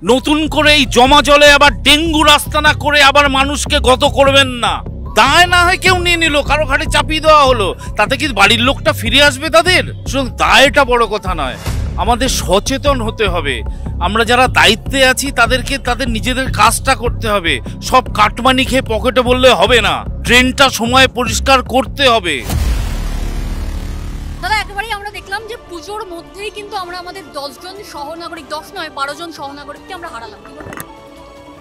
নতুন করে এই জমা জলে আবার ডেঙ্গু রাস্তা না করে আবার মানুষকে গত করবেন না। দায় না হয় কেউ নিয়ে নিল, কারো ঘাড়ে চাপিয়ে দেওয়া হলো, তাতে কি বাড়ির লোকটা ফিরে আসবে? তাদের শুধু দায়টা বড় কথা নয়, আমাদের সচেতন হতে হবে। আমরা যারা দায়িত্বে আছি তাদেরকে তাদের নিজেদের কাজটা করতে হবে। সব কাটমানি খেয়ে পকেটে বললে হবে না, ড্রেনটা সময় পরিষ্কার করতে হবে। দাদা একেবারেই আমরা দেখলাম যে পুজোর মধ্যেই কিন্তু আমরা আমাদের 10 জন সহনাগরিক, 10 নয় 12 জন সহনাগরিককে আমরা হারালাম।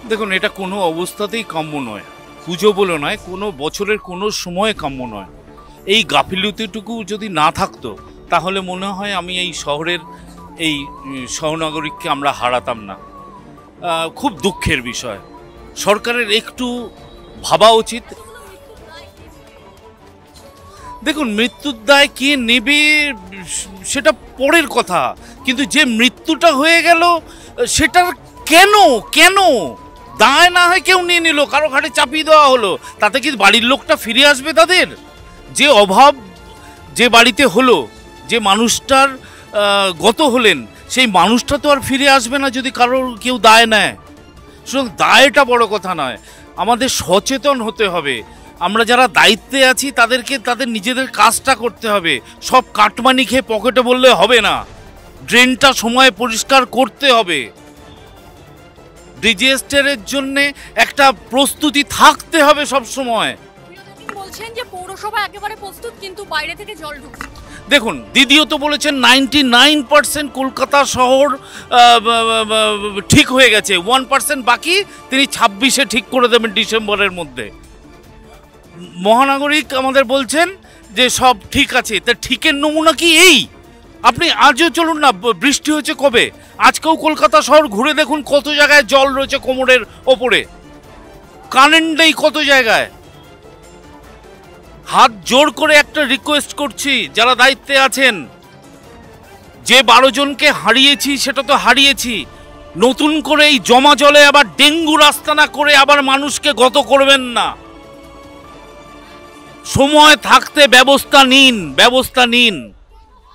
দেখুন, এটা কোনো অবস্থাতেই কাম্য নয়। পুজো বলে নয়, কোনো বছরের কোনো সময় কাম্য নয়। এই গাফিলতিটুকু যদি না থাকতো তাহলে মনে হয় আমি এই শহরের এই সহনাগরিককে আমরা হারাতাম না। খুব দুঃখের বিষয়। সরকারের একটু ভাবা উচিত। দেখুন, মৃত্যুর দায় কে নেবে সেটা পরের কথা, কিন্তু যে মৃত্যুটা হয়ে গেল সেটার কেন কেন দায় না হয় কেউ নিয়ে নিল, কারো ঘাড়ে চাপিয়ে দেওয়া হলো, তাতে কি বাড়ির লোকটা ফিরে আসবে? তাদের যে অভাব যে বাড়িতে হলো, যে মানুষটার গত হলেন, সেই মানুষটা তো আর ফিরে আসবে না যদি কারোর কেউ দায় নেয়। সুতরাং দায়টা বড় কথা নয়, আমাদের সচেতন হতে হবে। আমরা যারা দায়িত্বে আছি তাদেরকে তাদের নিজেদের কাজটা করতে হবে। সব কাটমানি খেয়ে পকেটে বললে হবে না, ড্রেনটা সময় পরিষ্কার করতে হবে। ডিজাস্টারের জন্য একটা প্রস্তুতি থাকতে হবে সব সময়। বলছেন যে পৌরসভা একেবারে প্রস্তুত, কিন্তু বাইরে থেকে জল ঢুকছে। দেখুন, দিদিও তো বলেছেন 99% কলকাতা শহর ঠিক হয়ে গেছে, 1% বাকি, তিনি 26-এ ঠিক করে দেবেন ডিসেম্বরের মধ্যে। মহানাগরিক আমাদের বলছেন যে সব ঠিক আছে, তা ঠিকের নমুনা কি এই? আপনি আজও চলুন না, বৃষ্টি হয়েছে কবে, আজকেও কলকাতা শহর ঘুরে দেখুন কত জায়গায় জল রয়েছে কোমরের ওপরে, কারেন্ট নেই কত জায়গায়। হাত জোর করে একটা রিকোয়েস্ট করছি, যারা দায়িত্বে আছেন, যে 12 জনকে হারিয়েছি সেটা তো হারিয়েছি, নতুন করে এই জমা জলে আবার ডেঙ্গু রাস্তা না করে আবার মানুষকে গত করবেন না। সময় থাকতে ব্যবস্থা নিন।